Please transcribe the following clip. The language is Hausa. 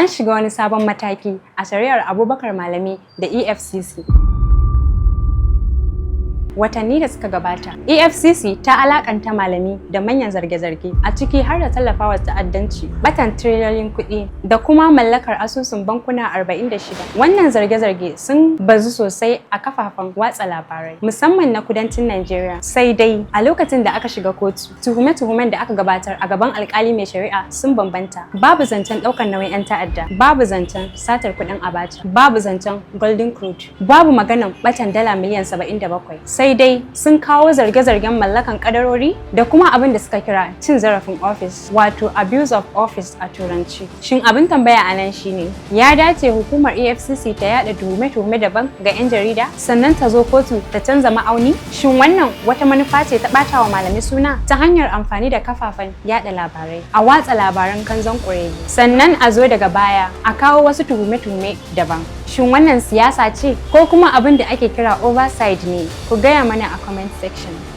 An shiga wani sabon mataki a shari'ar Abubakar Malami da EFCC. Watanni da suka gabata, EFCC ta alakanta Malami da manyan zarge-zarge a ciki har da tallafawa ta'addanci, batan tiriliyoyin kuɗi da kuma mallakar asusun bankuna 46. Wannan zarge-zarge sun bazu sosai a kafafen watsa labarai, musamman na kudancin Najeriya. Sai dai a lokacin da aka shiga kotu, tuhume-tuhumen da aka gabatar a gaban alkali mai shari'a sun bambanta. Babu zancen ɗaukar nauyin 'yan ta'adda, babu zancen satar kuɗin abacha, babu zancen golden crude, babu maganan batan dala miliyan 77. Sai dai sun kawo zarge-zargen mallakan kadarori da kuma abin da suka kira cin zarafin office, wato abuse of office a turanci. Shin abin tambaya a nan shine, ya dace hukumar EFCC ta yada tuhume-tuhume daban ga 'yan jarida sannan ta zo kotu ta canza ma'auni? Shin wannan wata manufa ce ta ɓata wa Malami suna ta hanyar amfani da kafafen yada labarai a watsa labaran kanzon kurege, sannan a zo daga baya a kawo wasu tuhume-tuhume daban? Shin wannan siyasa ce ko kuma abin da ake kira oversight ne? Ku gaya mana a comment section.